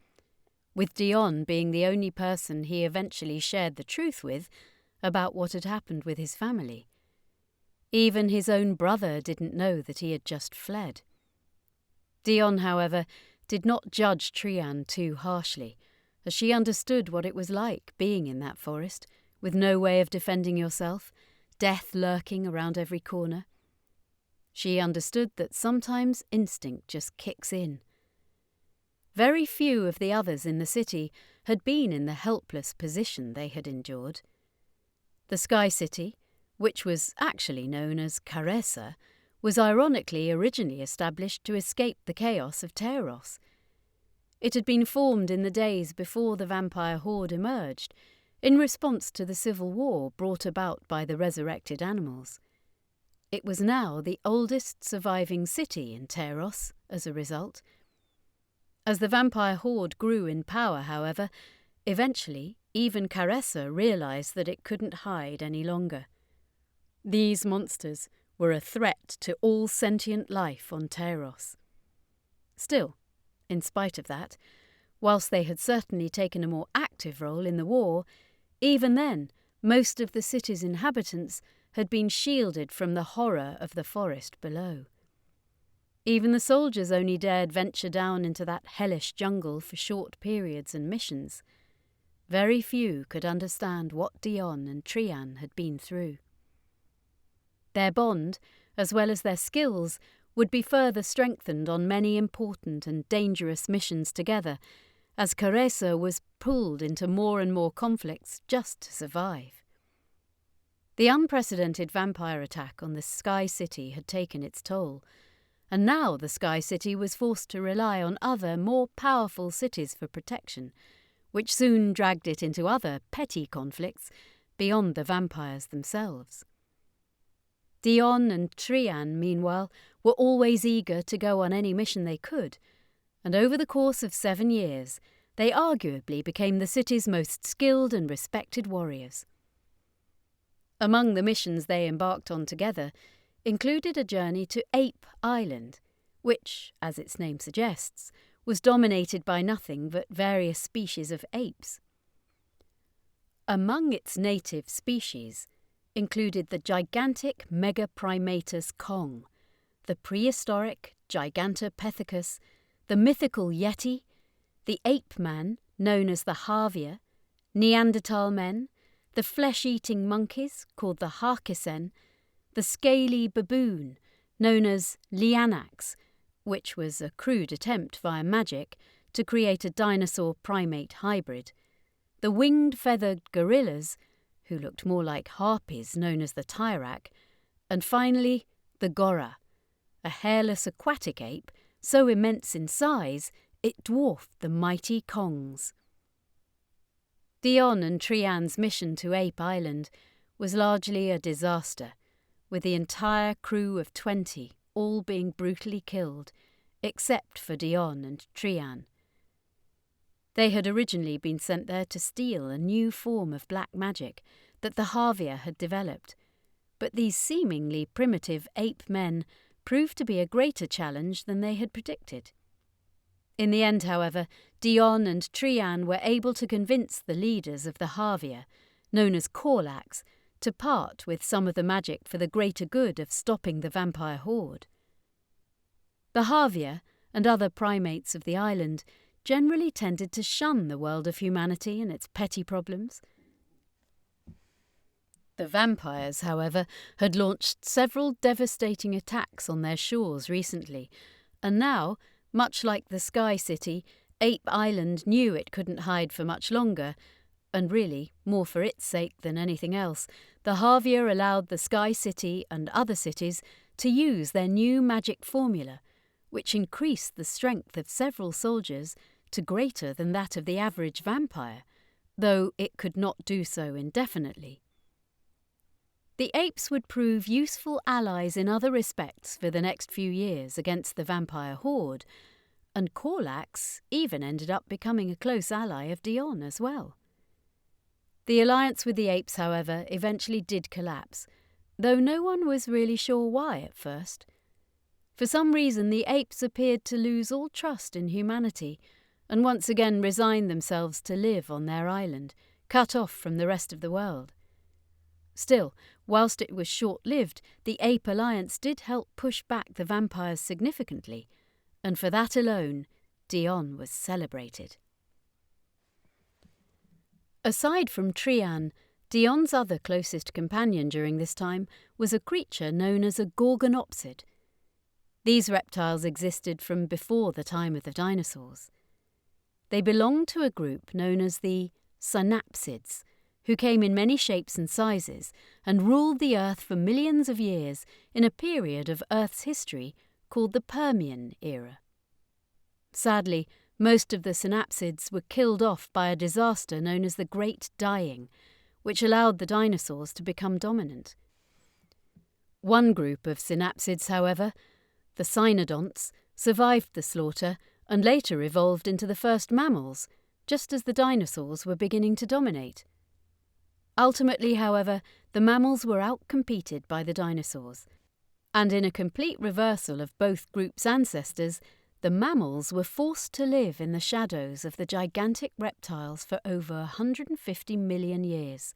with Dionne being the only person he eventually shared the truth with about what had happened with his family. Even his own brother didn't know that he had just fled. Dionne, however, did not judge Trian too harshly, as she understood what it was like being in that forest, with no way of defending yourself, death lurking around every corner. She understood that sometimes instinct just kicks in. Very few of the others in the city had been in the helpless position they had endured. The Sky City, which was actually known as Caressa, was ironically originally established to escape the chaos of Tairos. It had been formed in the days before the vampire horde emerged, in response to the civil war brought about by the resurrected animals. It was now the oldest surviving city in Tairos as a result. As the vampire horde grew in power, however, eventually even Caressa realised that it couldn't hide any longer. These monsters were a threat to all sentient life on Tairos. Still, in spite of that, whilst they had certainly taken a more active role in the war, even then most of the city's inhabitants had been shielded from the horror of the forest below. Even the soldiers only dared venture down into that hellish jungle for short periods and missions. Very few could understand what Dionne and Trian had been through. Their bond, as well as their skills, would be further strengthened on many important and dangerous missions together, as Caressa was pulled into more and more conflicts just to survive. The unprecedented vampire attack on the Sky City had taken its toll, and now the Sky City was forced to rely on other, more powerful cities for protection, which soon dragged it into other petty conflicts beyond the vampires themselves. Dionne and Trian, meanwhile, were always eager to go on any mission they could, and over the course of 7 years, they arguably became the city's most skilled and respected warriors. Among the missions they embarked on together included a journey to Ape Island, which, as its name suggests, was dominated by nothing but various species of apes. Among its native species included the gigantic Megaprimatus Kong, the prehistoric Gigantopithecus, the mythical Yeti, the ape-man known as the Havia, Neanderthal men, the flesh-eating monkeys called the Harkisen, the scaly baboon known as Lianax, which was a crude attempt via magic to create a dinosaur-primate hybrid, the winged feathered gorillas, who looked more like harpies known as the Tyrak, and finally the Gora, a hairless aquatic ape so immense in size it dwarfed the mighty Kongs. Dionne and Trian's mission to Ape Island was largely a disaster, with the entire crew of 20 all being brutally killed, except for Dionne and Trian. They had originally been sent there to steal a new form of black magic that the Havia had developed, but these seemingly primitive ape men proved to be a greater challenge than they had predicted. In the end, however, Dionne and Trian were able to convince the leaders of the Havia, known as Korlax, to part with some of the magic for the greater good of stopping the vampire horde. The Havia and other primates of the island generally tended to shun the world of humanity and its petty problems. The vampires, however, had launched several devastating attacks on their shores recently, and now, much like the Sky City, Ape Island knew it couldn't hide for much longer, and really, more for its sake than anything else, the Havia allowed the Sky City and other cities to use their new magic formula, which increased the strength of several soldiers to greater than that of the average vampire, though it could not do so indefinitely. The apes would prove useful allies in other respects for the next few years against the vampire horde, and Korlax even ended up becoming a close ally of Dionne as well. The alliance with the apes, however, eventually did collapse, though no one was really sure why at first. For some reason, the apes appeared to lose all trust in humanity and once again resign themselves to live on their island, cut off from the rest of the world. Still, whilst it was short-lived, the ape alliance did help push back the vampires significantly, and for that alone, Dionne was celebrated. Aside from Trian, Dionne's other closest companion during this time was a creature known as a gorgonopsid. These reptiles existed from before the time of the dinosaurs. They belonged to a group known as the synapsids, who came in many shapes and sizes and ruled the Earth for millions of years in a period of Earth's history called the Permian era. Sadly, most of the synapsids were killed off by a disaster known as the Great Dying, which allowed the dinosaurs to become dominant. One group of synapsids, however, the cynodonts, survived the slaughter and later evolved into the first mammals, just as the dinosaurs were beginning to dominate. Ultimately, however, the mammals were outcompeted by the dinosaurs, and in a complete reversal of both groups' ancestors, the mammals were forced to live in the shadows of the gigantic reptiles for over 150 million years.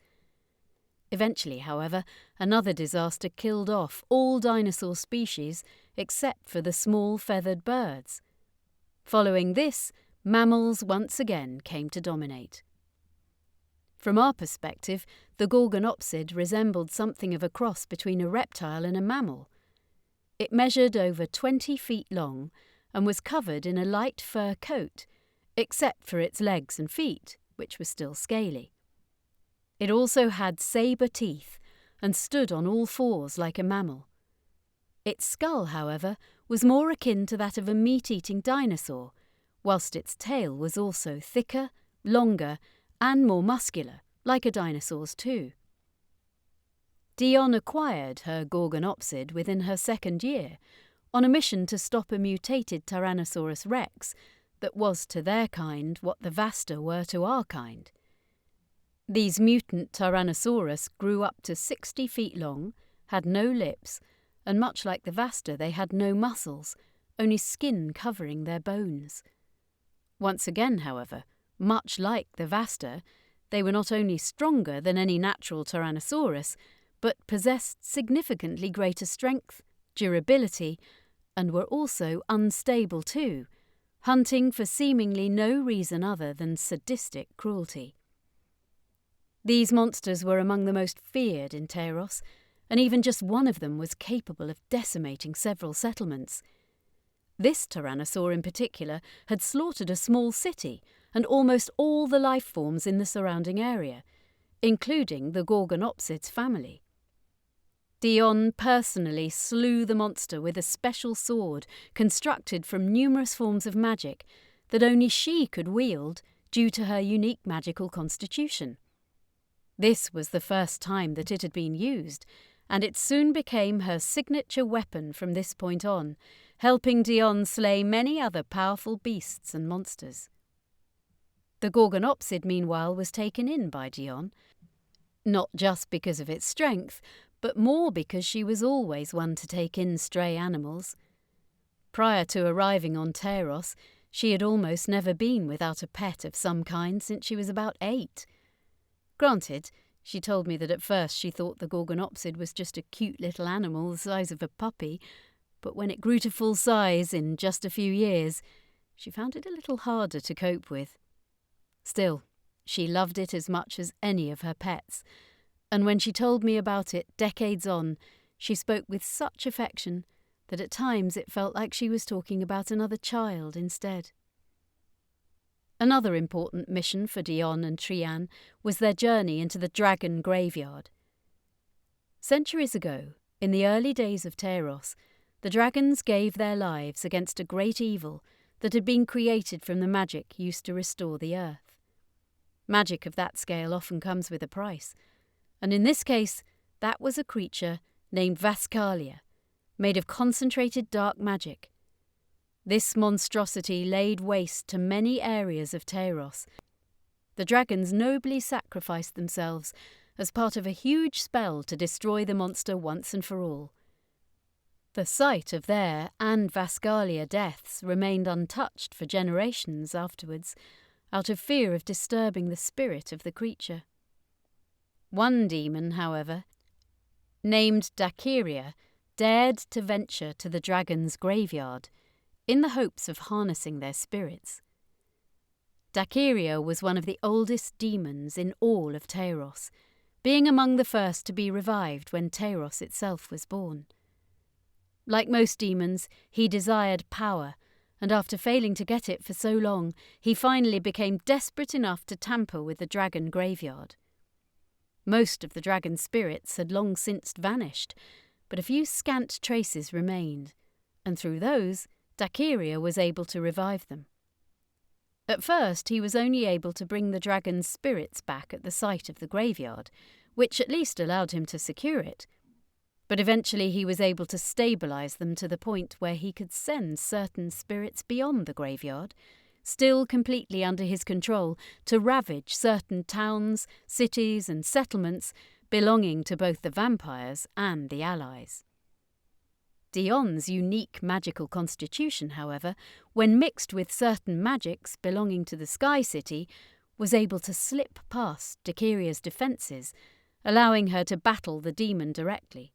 Eventually, however, another disaster killed off all dinosaur species except for the small feathered birds. Following this, mammals once again came to dominate. From our perspective, the gorgonopsid resembled something of a cross between a reptile and a mammal. It measured over 20 feet long and was covered in a light fur coat, except for its legs and feet, which were still scaly. It also had sabre teeth and stood on all fours like a mammal. Its skull, however, was more akin to that of a meat-eating dinosaur, whilst its tail was also thicker, longer, and more muscular, like a dinosaur's too. Dionne acquired her gorgonopsid within her second year, on a mission to stop a mutated Tyrannosaurus rex that was to their kind what the Vasta were to our kind. These mutant Tyrannosaurus grew up to 60 feet long, had no lips, and much like the Vasta they had no muscles, only skin covering their bones. Once again, however, much like the Vasta, they were not only stronger than any natural Tyrannosaurus, but possessed significantly greater strength, durability, and were also unstable too, hunting for seemingly no reason other than sadistic cruelty. These monsters were among the most feared in Tairos, and even just one of them was capable of decimating several settlements. This tyrannosaur in particular had slaughtered a small city and almost all the life forms in the surrounding area, including the gorgonopsid's family. Dionne personally slew the monster with a special sword constructed from numerous forms of magic that only she could wield due to her unique magical constitution. This was the first time that it had been used, and it soon became her signature weapon from this point on, helping Dionne slay many other powerful beasts and monsters. The gorgonopsid, meanwhile, was taken in by Dionne, not just because of its strength, but more because she was always one to take in stray animals. Prior to arriving on Tairos, she had almost never been without a pet of some kind since she was about 8. Granted, she told me that at first she thought the Gorgonopsid was just a cute little animal the size of a puppy, but when it grew to full size in just a few years, she found it a little harder to cope with. Still, she loved it as much as any of her pets, and when she told me about it decades on, she spoke with such affection that at times it felt like she was talking about another child instead. Another important mission for Dionne and Trianne was their journey into the dragon graveyard. Centuries ago, in the early days of Tairos, the dragons gave their lives against a great evil that had been created from the magic used to restore the earth. Magic of that scale often comes with a price, and in this case, that was a creature named Vascalia, made of concentrated dark magic. This monstrosity laid waste to many areas of Tairos. The dragons nobly sacrificed themselves as part of a huge spell to destroy the monster once and for all. The site of their and Vascalia deaths remained untouched for generations afterwards, out of fear of disturbing the spirit of the creature. One demon, however, named Dakiria, dared to venture to the dragon's graveyard, in the hopes of harnessing their spirits. Dakiria was one of the oldest demons in all of Tairos, being among the first to be revived when Tairos itself was born. Like most demons, he desired power, and after failing to get it for so long, he finally became desperate enough to tamper with the dragon graveyard. Most of the dragon spirits had long since vanished, but a few scant traces remained, and through those, Dakiria was able to revive them. At first, he was only able to bring the dragon's spirits back at the site of the graveyard, which at least allowed him to secure it. But eventually he was able to stabilise them to the point where he could send certain spirits beyond the graveyard, still completely under his control, to ravage certain towns, cities and settlements belonging to both the vampires and the allies. Dionne's unique magical constitution, however, when mixed with certain magics belonging to the Sky City, was able to slip past Dakiria's defences, allowing her to battle the demon directly.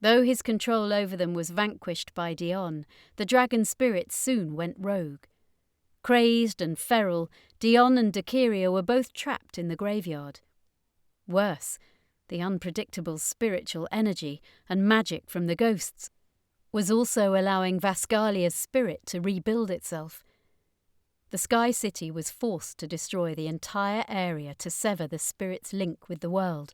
Though his control over them was vanquished by Dionne, the dragon spirits soon went rogue. Crazed and feral, Dionne and Dakiria were both trapped in the graveyard. Worse, the unpredictable spiritual energy and magic from the ghosts was also allowing Vascalia's spirit to rebuild itself. The Sky City was forced to destroy the entire area to sever the spirit's link with the world.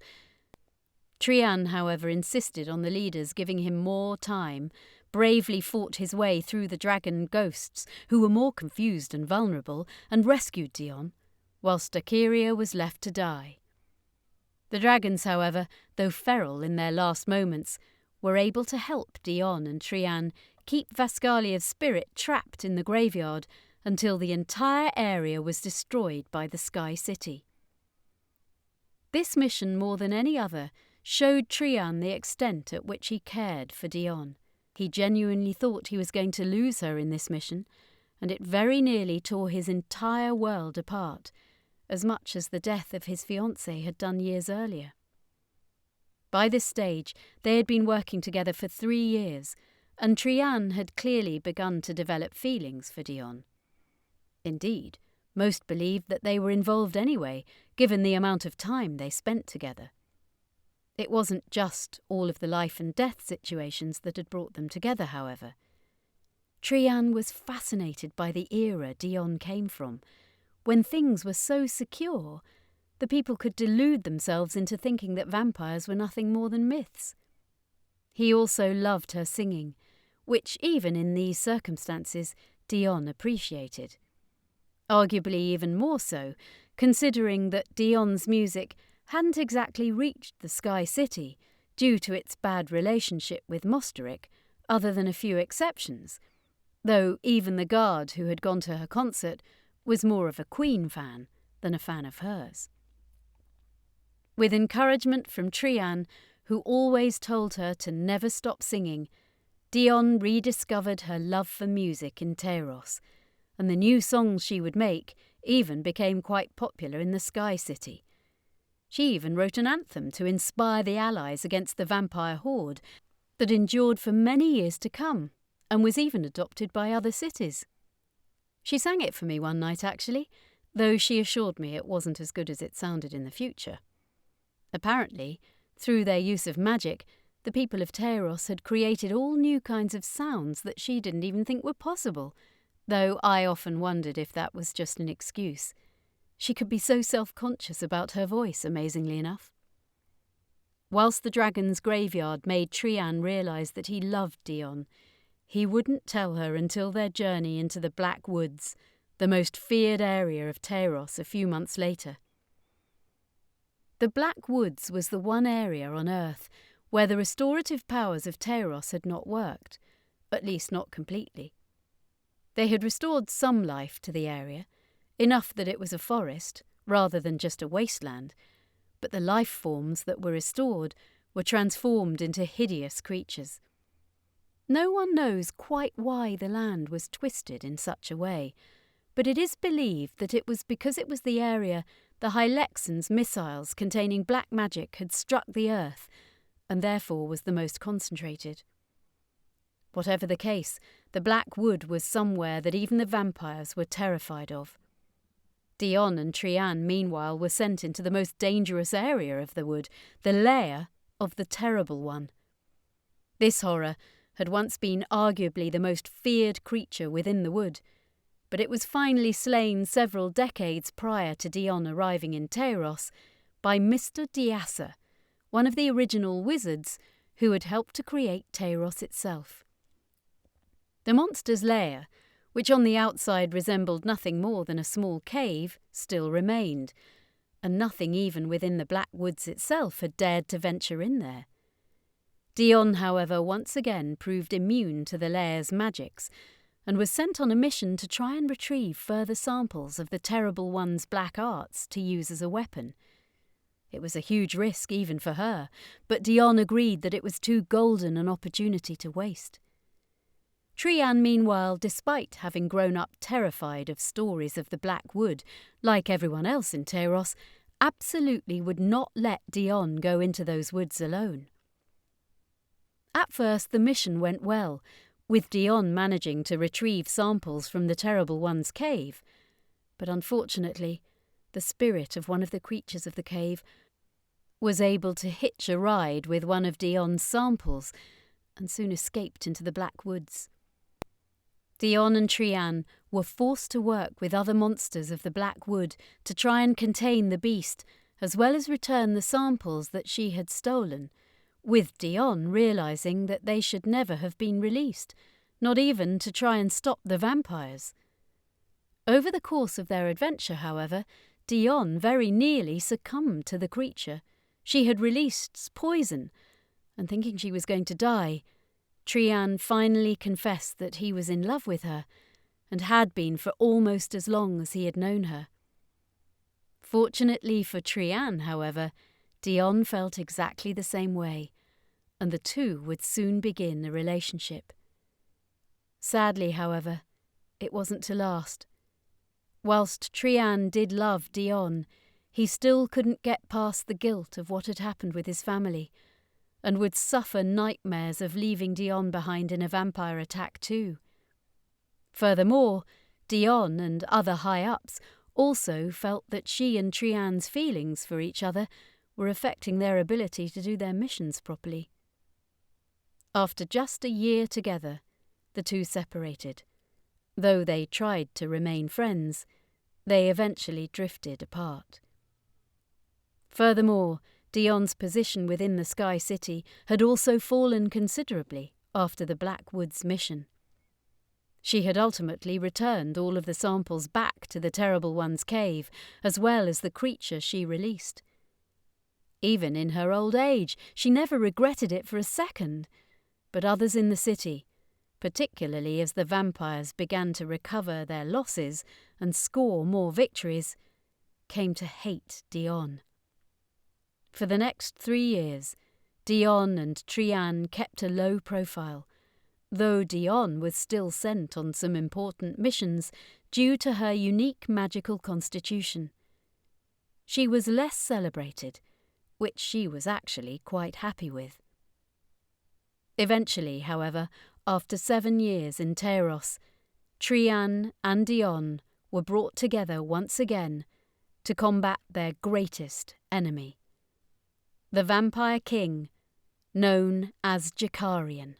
Trianne, however, insisted on the leaders giving him more time, bravely fought his way through the dragon ghosts, who were more confused and vulnerable, and rescued Dionne, whilst Dakiria was left to die. The dragons, however, though feral in their last moments, were able to help Dionne and Trianne keep Vascalia's spirit trapped in the graveyard until the entire area was destroyed by the Sky City. This mission, more than any other, showed Trianne the extent at which he cared for Dionne. He genuinely thought he was going to lose her in this mission, and it very nearly tore his entire world apart, as much as the death of his fiancée had done years earlier. By this stage, they had been working together for 3 years, and Trianne had clearly begun to develop feelings for Dionne. Indeed, most believed that they were involved anyway, given the amount of time they spent together. It wasn't just all of the life and death situations that had brought them together, however. Trianne was fascinated by the era Dionne came from, when things were so secure, the people could delude themselves into thinking that vampires were nothing more than myths. He also loved her singing, which even in these circumstances Dionne appreciated. Arguably even more so, considering that Dionne's music hadn't exactly reached the Sky City due to its bad relationship with Mosteric, other than a few exceptions, though even the guard who had gone to her concert was more of a Queen fan than a fan of hers. With encouragement from Trianne, who always told her to never stop singing, Dionne rediscovered her love for music in Tairos, and the new songs she would make even became quite popular in the Sky City. She even wrote an anthem to inspire the allies against the vampire horde that endured for many years to come, and was even adopted by other cities. She sang it for me one night, actually, though she assured me it wasn't as good as it sounded in the future. Apparently, through their use of magic, the people of Tairos had created all new kinds of sounds that she didn't even think were possible, though I often wondered if that was just an excuse. She could be so self-conscious about her voice, amazingly enough. Whilst the dragon's graveyard made Trian realise that he loved Dionne, he wouldn't tell her until their journey into the Black Woods, the most feared area of Tairos, a few months later. The Black Woods was the one area on Earth where the restorative powers of Tairos had not worked, at least not completely. They had restored some life to the area, enough that it was a forest rather than just a wasteland, but the life forms that were restored were transformed into hideous creatures. No one knows quite why the land was twisted in such a way, but it is believed that it was because it was the area the Hylexans' missiles containing black magic had struck the earth, and therefore was the most concentrated. Whatever the case, the Black Wood was somewhere that even the vampires were terrified of. Dionne and Trian, meanwhile, were sent into the most dangerous area of the wood, the lair of the Terrible One. This horror had once been arguably the most feared creature within the wood, but it was finally slain several decades prior to Dionne arriving in Tairos by Mr. Diassa, one of the original wizards who had helped to create Tairos itself. The monster's lair, which on the outside resembled nothing more than a small cave, still remained, and nothing even within the Black Woods itself had dared to venture in there. Dionne, however, once again proved immune to the lair's magics, and was sent on a mission to try and retrieve further samples of the Terrible One's black arts to use as a weapon. It was a huge risk even for her, but Dionne agreed that it was too golden an opportunity to waste. Trian, meanwhile, despite having grown up terrified of stories of the Black Wood, like everyone else in Tairos, absolutely would not let Dionne go into those woods alone. At first the mission went well, with Dionne managing to retrieve samples from the Terrible One's cave, but unfortunately the spirit of one of the creatures of the cave was able to hitch a ride with one of Dionne's samples and soon escaped into the Black Woods. Dionne and Trian were forced to work with other monsters of the Black Wood to try and contain the beast, as well as return the samples that she had stolen, with Dionne realising that they should never have been released, not even to try and stop the vampires. Over the course of their adventure, however, Dionne very nearly succumbed to the creature. She had released poison, and thinking she was going to die, Trian finally confessed that he was in love with her, and had been for almost as long as he had known her. Fortunately for Trian, however, Dionne felt exactly the same way, and the two would soon begin a relationship. Sadly, however, it wasn't to last. Whilst Trian did love Dionne, he still couldn't get past the guilt of what had happened with his family, and would suffer nightmares of leaving Dionne behind in a vampire attack too. Furthermore, Dionne and other high-ups also felt that she and Trian's feelings for each other were affecting their ability to do their missions properly. After just a year together, the two separated. Though they tried to remain friends, they eventually drifted apart. Furthermore, Dionne's position within the Sky City had also fallen considerably after the Black Woods mission. She had ultimately returned all of the samples back to the Terrible One's cave, as well as the creature she released. Even in her old age, she never regretted it for a second, but others in the city, particularly as the vampires began to recover their losses and score more victories, came to hate Dionne. For the next 3 years, Dionne and Trianne kept a low profile, though Dionne was still sent on some important missions due to her unique magical constitution. She was less celebrated, which she was actually quite happy with. Eventually, however, after 7 years in Tairos, Trianne and Dionne were brought together once again to combat their greatest enemy, the vampire king known as Jakarian.